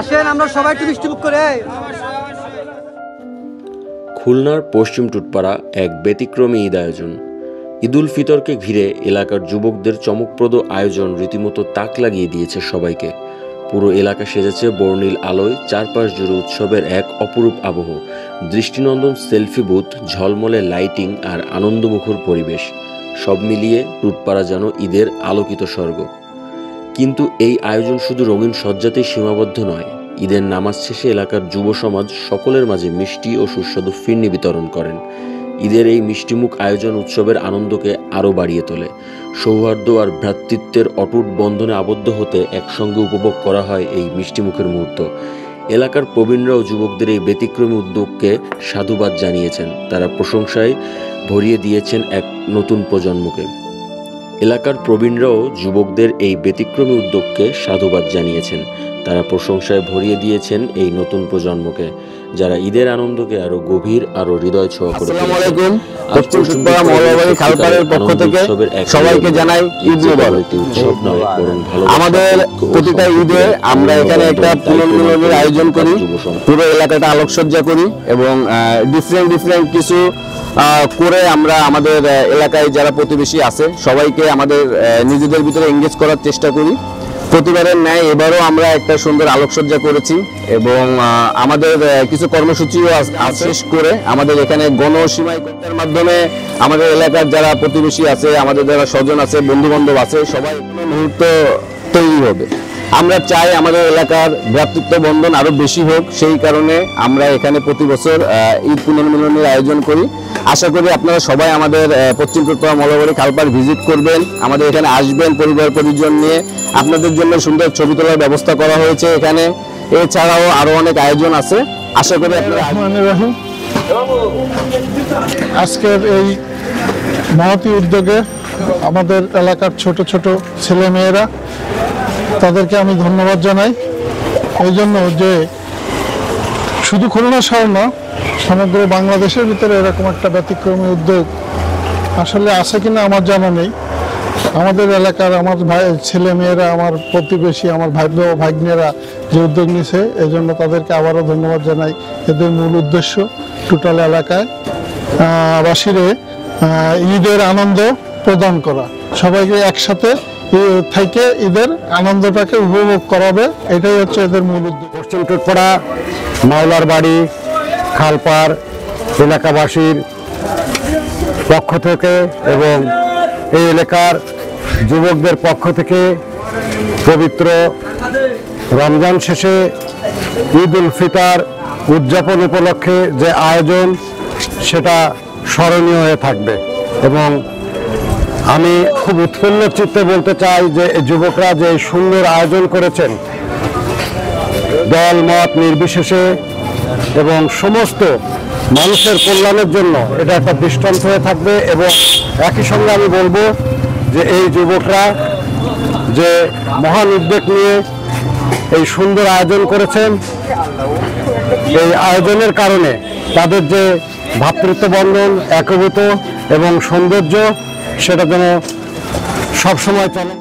আসেন আমরা সবাই একটু মিষ্টিমুখ করে। খুলনার পশ্চিম টুটপাড়া এক ব্যতিক্রমী ঈদ আয়োজন। ঈদুল ফিতরকে ঘিরে এলাকার যুবকদের চমকপ্রদ আয়োজন রীতিমতো তাক লাগিয়ে দিয়েছে সবাইকে। পুরো এলাকা সেজেছে বর্ণিল আলোয়, চারপাশ জুড়ে উৎসবের এক অপরূপ আবহ, দৃষ্টিনন্দন সেলফি বুথ, ঝলমলে লাইটিং আর আনন্দমুখর পরিবেশ। সব মিলিয়ে টুটপাড়া যেন ঈদের আলোকিত স্বর্গ। কিন্তু এই আয়োজন শুধু রঙিন সজ্জাতেই সীমাবদ্ধ নয়। ঈদের নামাজ শেষে এলাকার যুব সমাজ সকলের মাঝে মিষ্টি ও সুস্বাদু ফিরনি বিতরণ করেন। ঈদের এই মিষ্টিমুখ আয়োজন উৎসবের আনন্দকে আরও বাড়িয়ে তোলে। সৌহার্দ্য আর ভ্রাতৃত্বের অটুট বন্ধনে আবদ্ধ হতে একসঙ্গে উপভোগ করা হয় এই মিষ্টিমুখের মুহূর্ত। এলাকার প্রবীণরাও যুবকদের এই ব্যতিক্রমী উদ্যোগকে সাধুবাদ জানিয়েছেন। তারা প্রশংসায় ভরিয়ে দিয়েছেন এক নতুন প্রজন্মকে। এলাকার প্রবীণরাও যুবকদের এই ব্যতিক্রমী উদ্যোগকে সাধুবাদ জানিয়েছেন। তারা প্রশংসায় ভরিয়ে দিয়েছেন এই নতুন প্রজন্মকে, যারা ঈদের আনন্দকে আরো গভীর, আরো হৃদয় ছোঁয়া করে। আসসালামু আলাইকুম। পশ্চিম টুটপাড়া মৌলবাড়ি খালপাড়ের পক্ষ থেকে সবাইকে জানাই ঈদ মোবারক। উৎসব নয় বরং ভালোবাসা। আমাদের প্রতিটা ঈদে আমরা এখানে একটা পুনর্মিলনের আয়োজন করি, পুরো এলাকাটা আলোকসজ্জা করি এবং ডিফারেন্ট কিছু করে আমরা আমাদের এলাকায় যারা প্রতিবেশী আছে সবাইকে আমাদের নিজেদের ভিতরে এঙ্গেজ করার চেষ্টা করি। প্রতিবারের ন্যায় এবারও আমরা একটা সুন্দর আলোকসজ্জা করেছি এবং আমাদের কিছু কর্মসূচিও শেষ করে আমাদের এখানে গণসীমাইকতার মাধ্যমে আমাদের এলাকার যারা প্রতিবেশী আছে, আমাদের যারা স্বজন আছে, বন্ধু বান্ধব আছে, সবাই মুহূর্ত তৈরি হবে। আমরা চাই আমাদের এলাকার ভ্রাতৃত্ব বন্ধন আরো বেশি হোক, সেই কারণে আমরা এখানে প্রতি বছর ঈদ পুনর্মিলনের আয়োজন করি। আশা করি আপনারা সবাই আমাদের পশ্চিম টুটপাড়া মৌলবাড়ি খালপাড় ভিজিট করবেন, আমাদের এখানে আসবেন পরিবার পরিজন নিয়ে। আপনাদের জন্য সুন্দর ছবি তোলার ব্যবস্থা করা হয়েছে এখানে। এছাড়াও আরো অনেক আয়োজন আছে, আশা করি আপনারা। আজকের এই মহতী উদ্যোগে আমাদের এলাকার ছোট ছোট ছেলে মেয়েরা, তাদেরকে আমি ধন্যবাদ জানাই এই জন্য যে শুধু খুলনা শহর না, সমগ্র বাংলাদেশের ভিতরে এরকম একটা ব্যতিক্রমী উদ্যোগ আসলে আছে কিনা আমার জানা নেই। আমাদের এলাকার আমার ছেলে মেয়েরা, আমার প্রতিবেশী, আমার ভাই ভাগ্নেরা যে উদ্যোগ নিছে, এই জন্য তাদেরকে আবারও ধন্যবাদ জানাই। এদের মূল উদ্দেশ্য টোটাল এলাকায় বাসীরে ঈদের আনন্দ প্রদান করা, সবাইকে একসাথে থেকে ঈদের আনন্দটাকে উপভোগ করাবে, এটাই হচ্ছে এদের মূল উদ্যোগ। পশ্চিম টুটপাড়া মাওলার বাড়ি খালপাড় এলাকাবাসীর পক্ষ থেকে এবং এই এলাকার যুবকদের পক্ষ থেকে পবিত্র রমজান শেষে ঈদ উল ফিতর উদযাপন উপলক্ষে যে আয়োজন, সেটা স্মরণীয় হয়ে থাকবে। এবং আমি খুব উৎফুল্ল চিত্তে বলতে চাই যে যুবকরা যে সুন্দর আয়োজন করেছেন, দল মত নির্বিশেষে এবং সমস্ত মানুষের কল্যাণের জন্য এটা একটা দৃষ্টান্ত হয়ে থাকবে। এবং একই সঙ্গে আমি বলবো যে এই যুবকরা যে মহান উদ্যোগ নিয়ে এই সুন্দর আয়োজন করেছেন, এই আয়োজনের কারণে তাদের যে ভ্রাতৃত্ব বন্ধন, একভূত এবং সৌন্দর্য, সেটা যেন সবসময় চলে।